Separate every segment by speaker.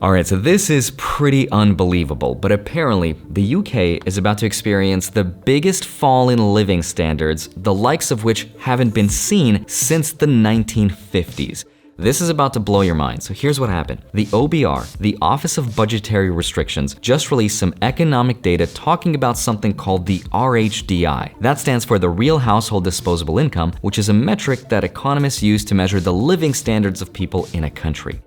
Speaker 1: Alright, so this is pretty unbelievable, but apparently the UK is about to experience the biggest fall in living standards, the likes of which haven't been seen since the 1950s. This is about to blow your mind, so here's what happened. The OBR, the Office of Budgetary Restrictions, just released some economic data talking about something called the RHDI. That stands for the Real Household Disposable Income, which is a metric that economists use to measure the living standards of people in a country.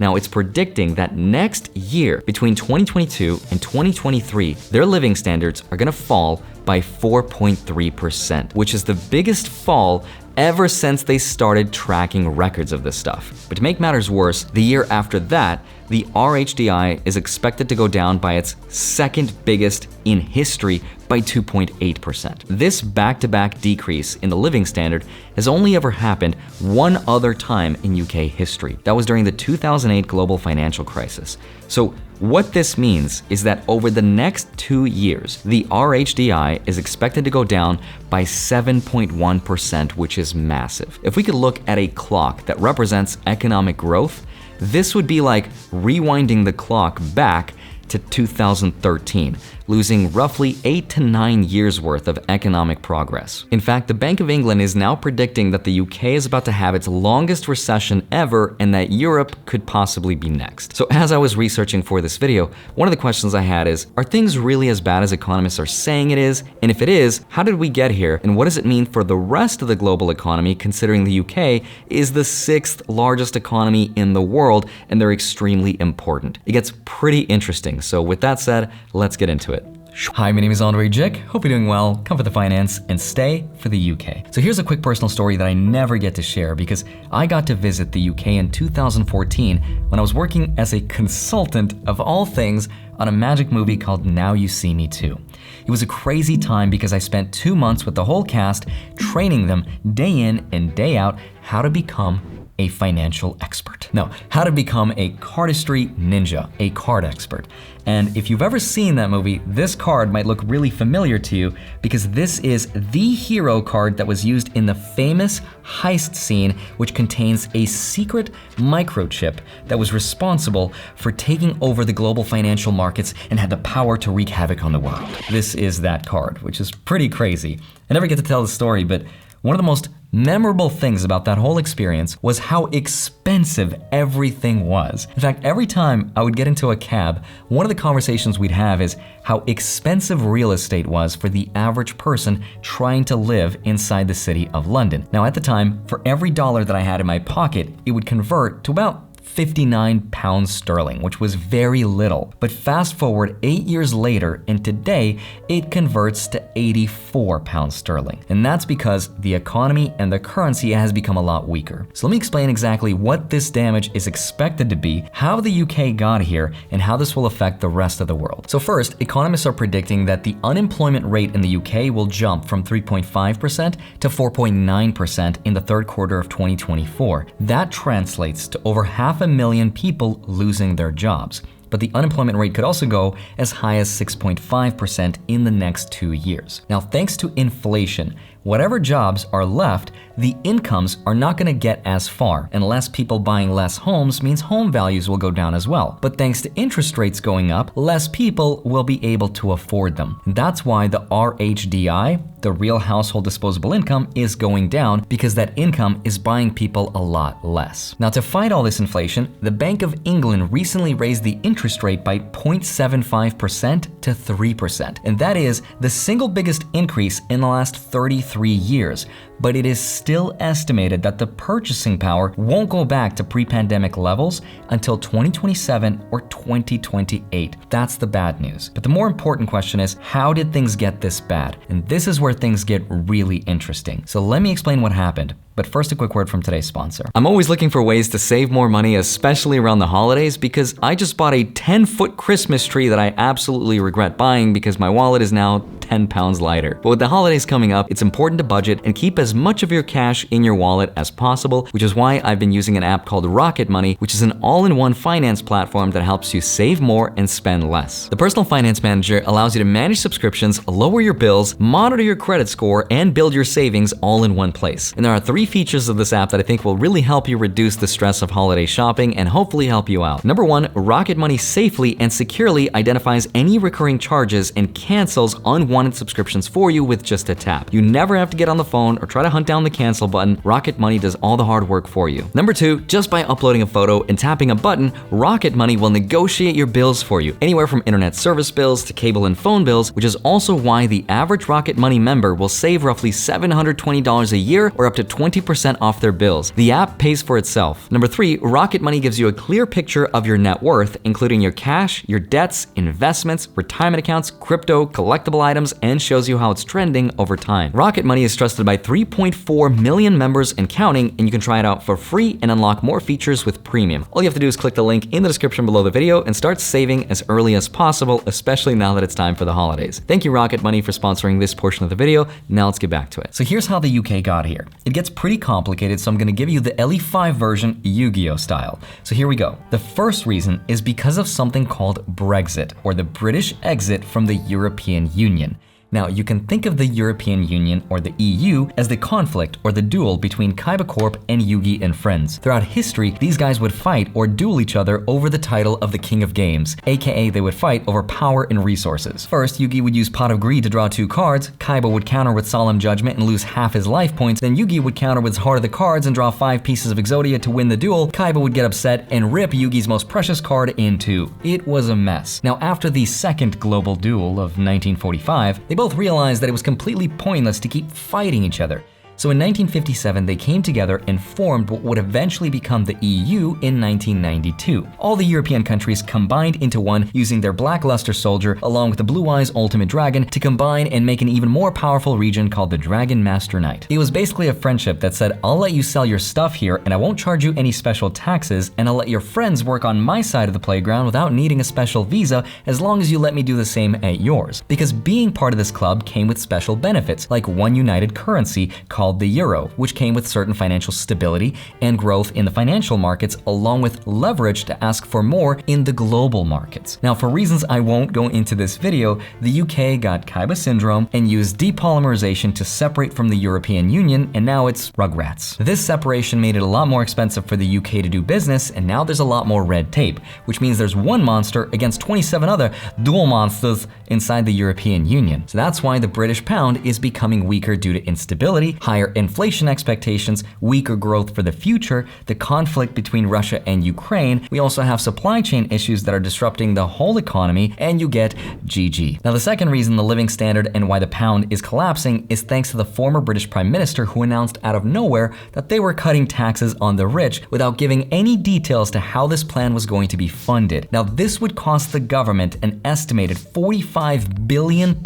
Speaker 1: Now, it's predicting that next year, between 2022 and 2023, their living standards are gonna fall by 4.3%, which is the biggest fall ever since they started tracking records of this stuff. But to make matters worse, the year after that, the RHDI is expected to go down by its second biggest in history by 2.8%. This back-to-back decrease in the living standard has only ever happened one other time in UK history. That was during the 2008 global financial crisis. So what this means is that over the next 2 years, the RHDI is expected to go down by 7.1%, which is massive. If we could look at a clock that represents economic growth, this would be like rewinding the clock back to 2013, losing roughly 8 to 9 years worth of economic progress. In fact, the Bank of England is now predicting that the UK is about to have its longest recession ever and that Europe could possibly be next. So as I was researching for this video, one of the questions I had is, are things really as bad as economists are saying it is? And if it is, how did we get here? And what does it mean for the rest of the global economy, considering the UK is the 6th largest economy in the world and they're extremely important? It gets pretty interesting. So with that said, let's get into it. Hi, my name is Andrei Jikh. Hope you're doing well. Come for the finance and stay for the UK. So here's a quick personal story that I never get to share because I got to visit the UK in 2014 when I was working as a consultant of all things on a magic movie called Now You See Me Too. It was a crazy time because I spent 2 months with the whole cast training them day in and day out how to become a financial expert. No, how to become a cardistry ninja, a card expert. And if you've ever seen that movie, this card might look really familiar to you because this is the hero card that was used in the famous heist scene, which contains a secret microchip that was responsible for taking over the global financial markets and had the power to wreak havoc on the world. This is that card, which is pretty crazy. I never get to tell the story, but one of the most memorable things about that whole experience was how expensive everything was. In fact, every time I would get into a cab, one of the conversations we'd have is how expensive real estate was for the average person trying to live inside the city of London. Now at the time, for every dollar that I had in my pocket, it would convert to about 59 pounds sterling, which was very little. But fast forward 8 years later, and today it converts to 84 pounds sterling. And that's because the economy and the currency has become a lot weaker. So let me explain exactly what this damage is expected to be, how the UK got here, and how this will affect the rest of the world. So first, economists are predicting that the unemployment rate in the UK will jump from 3.5% to 4.9% in the third quarter of 2024. That translates to over 500,000 people losing their jobs. But the unemployment rate could also go as high as 6.5% in the next 2 years. Now, thanks to inflation, whatever jobs are left, the incomes are not going to get as far, and less people buying less homes means home values will go down as well. But thanks to interest rates going up, less people will be able to afford them. And that's why the RHDI, the Real Household Disposable Income, is going down because that income is buying people a lot less. Now, to fight all this inflation, the Bank of England recently raised the interest rate by 0.75% to 3%. And that is the single biggest increase in the last 33 years. But it is still estimated that the purchasing power won't go back to pre-pandemic levels until 2027 or 2028. That's the bad news. But the more important question is, how did things get this bad? And this is where things get really interesting. So let me explain what happened. But first, a quick word from today's sponsor. I'm always looking for ways to save more money, especially around the holidays, because I just bought a 10-foot Christmas tree that I absolutely regret buying because my wallet is now 10 pounds lighter. But with the holidays coming up, it's important to budget and keep as much of your cash in your wallet as possible, which is why I've been using an app called Rocket Money, which is an all-in-one finance platform that helps you save more and spend less. The Personal Finance Manager allows you to manage subscriptions, lower your bills, monitor your credit score, and build your savings all in one place. And there are 3 features of this app that I think will really help you reduce the stress of holiday shopping and hopefully help you out. Number 1, Rocket Money safely and securely identifies any recurring charges and cancels unwanted subscriptions for you with just a tap. You never have to get on the phone or try to hunt down the cancel button. Rocket Money does all the hard work for you. Number 2, just by uploading a photo and tapping a button, Rocket Money will negotiate your bills for you, anywhere from internet service bills to cable and phone bills, which is also why the average Rocket Money member will save roughly $720 a year or up to 20% off their bills. The app pays for itself. Number 3, Rocket Money gives you a clear picture of your net worth, including your cash, your debts, investments, retirement accounts, crypto, collectible items, and shows you how it's trending over time. Rocket Money is trusted by 3.4 million members and counting, and you can try it out for free and unlock more features with premium. All you have to do is click the link in the description below the video and start saving as early as possible, especially now that it's time for the holidays. Thank you, Rocket Money, for sponsoring this portion of the video. Now let's get back to it. So here's how the UK got here. It gets pretty complicated, so I'm gonna give you the LE5 version Yu-Gi-Oh style. So here we go. The first reason is because of something called Brexit, or the British exit from the European Union. Now, you can think of the European Union, or the EU, as the conflict or the duel between Kaiba Corp and Yugi and friends. Throughout history, these guys would fight or duel each other over the title of the King of Games, aka they would fight over power and resources. First, Yugi would use Pot of Greed to draw 2 cards, Kaiba would counter with Solemn Judgment and lose half his life points, then Yugi would counter with Heart of the Cards and draw 5 pieces of Exodia to win the duel. Kaiba would get upset and rip Yugi's most precious card in 2. It was a mess. Now, after the second global duel of 1945, they both realized that it was completely pointless to keep fighting each other. So in 1957, they came together and formed what would eventually become the EU in 1992. All the European countries combined into one, using their Black Luster Soldier along with the Blue Eyes Ultimate Dragon to combine and make an even more powerful region called the Dragon Master Knight. It was basically a friendship that said, I'll let you sell your stuff here and I won't charge you any special taxes, and I'll let your friends work on my side of the playground without needing a special visa as long as you let me do the same at yours. Because being part of this club came with special benefits, like one united currency called the euro, which came with certain financial stability and growth in the financial markets, along with leverage to ask for more in the global markets. Now, for reasons I won't go into this video, the UK got Kaiba syndrome and used depolymerization to separate from the European Union, and now it's Rugrats. This separation made it a lot more expensive for the UK to do business, and now there's a lot more red tape, which means there's one monster against 27 other dual monsters inside the European Union. So that's why the British pound is becoming weaker due to instability, higher inflation expectations, weaker growth for the future, the conflict between Russia and Ukraine. We also have supply chain issues that are disrupting the whole economy, and you get GG. Now, the second reason the living standard and why the pound is collapsing is thanks to the former British Prime Minister, who announced out of nowhere that they were cutting taxes on the rich without giving any details to how this plan was going to be funded. Now, this would cost the government an estimated £45 billion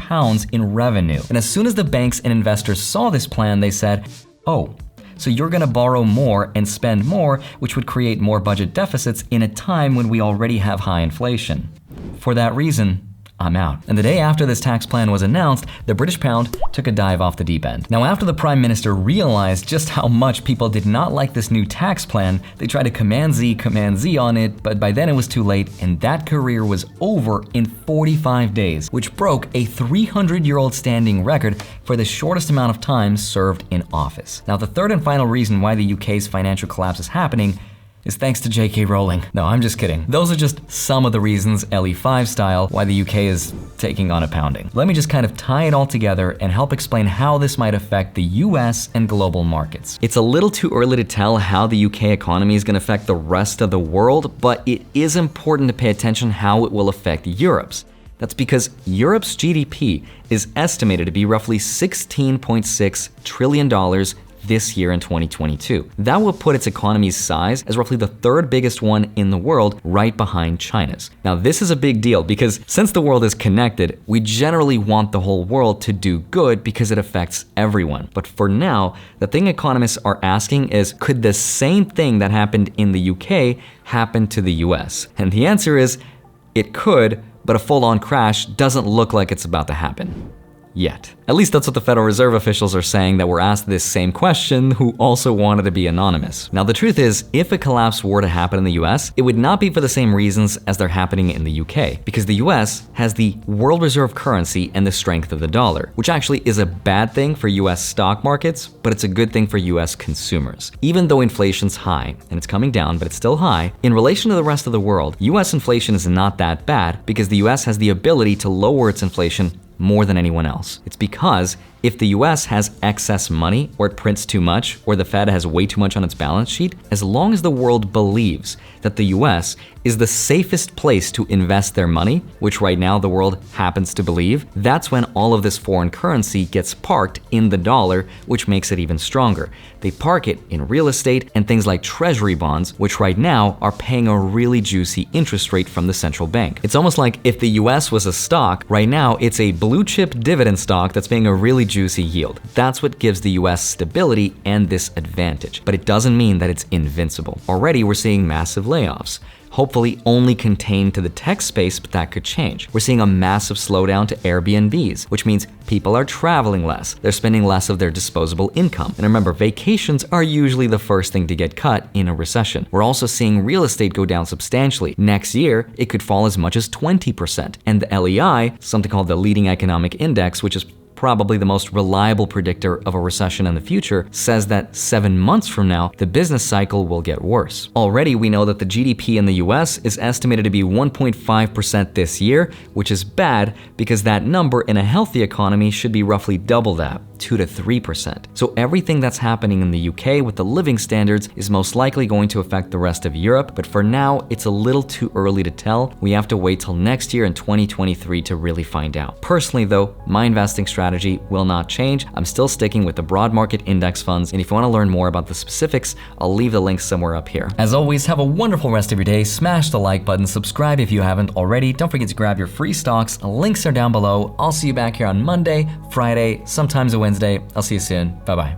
Speaker 1: in revenue. And as soon as the banks and investors saw this plan, they said, oh, so you're gonna borrow more and spend more, which would create more budget deficits in a time when we already have high inflation. For that reason, I'm out. And the day after this tax plan was announced, the British pound took a dive off the deep end. Now, after the Prime Minister realized just how much people did not like this new tax plan, they tried to Command Z on it, but by then it was too late, and that career was over in 45 days, which broke a 300-year-old standing record for the shortest amount of time served in office. Now, the third and final reason why the UK's financial collapse is happening is thanks to J.K. Rowling. No, I'm just kidding. Those are just some of the reasons, LE5 style, why the UK is taking on a pounding. Let me just kind of tie it all together and help explain how this might affect the US and global markets. It's a little too early to tell how the UK economy is going to affect the rest of the world, but it is important to pay attention how it will affect Europe's. That's because Europe's GDP is estimated to be roughly $16.6 trillion this year in 2022. That will put its economy's size as roughly the third biggest one in the world, right behind China's. Now, this is a big deal because since the world is connected, we generally want the whole world to do good because it affects everyone. But for now, the thing economists are asking is, could the same thing that happened in the UK happen to the US? And the answer is, it could, but a full-on crash doesn't look like it's about to happen. yet. At least that's what the Federal Reserve officials are saying that were asked this same question, who also wanted to be anonymous. Now, the truth is, if a collapse were to happen in the US, it would not be for the same reasons as they're happening in the UK, because the US has the world reserve currency and the strength of the dollar, which actually is a bad thing for US stock markets, but it's a good thing for US consumers. Even though inflation's high, and it's coming down, but it's still high, in relation to the rest of the world, US inflation is not that bad because the US has the ability to lower its inflation more than anyone else. It's because if the US has excess money, or it prints too much, or the Fed has way too much on its balance sheet, as long as the world believes that the US is the safest place to invest their money, which right now the world happens to believe, that's when all of this foreign currency gets parked in the dollar, which makes it even stronger. They park it in real estate and things like treasury bonds, which right now are paying a really juicy interest rate from the central bank. It's almost like if the US was a stock, right now it's a blue chip dividend stock that's paying a really juicy yield. That's what gives the US stability and this advantage. But it doesn't mean that it's invincible. Already we're seeing massive layoffs. Hopefully only contained to the tech space, but that could change. We're seeing a massive slowdown to Airbnbs, which means people are traveling less. They're spending less of their disposable income. And remember, vacations are usually the first thing to get cut in a recession. We're also seeing real estate go down substantially. Next year, it could fall as much as 20%. And the LEI, something called the Leading Economic Index, which is probably the most reliable predictor of a recession in the future, says that 7 months from now, the business cycle will get worse. Already, we know that the GDP in the US is estimated to be 1.5% this year, which is bad because that number in a healthy economy should be roughly double that, 2 to 3%. So everything that's happening in the UK with the living standards is most likely going to affect the rest of Europe, but for now, it's a little too early to tell. We have to wait till next year in 2023 to really find out. Personally though, my investing strategy will not change. I'm still sticking with the broad market index funds, and if you want to learn more about the specifics, I'll leave the link somewhere up here. As always, have a wonderful rest of your day. Smash the like button, subscribe if you haven't already. Don't forget to grab your free stocks. Links are down below. I'll see you back here on Monday, Friday, sometimes a Wednesday. I'll see you soon. Bye-bye.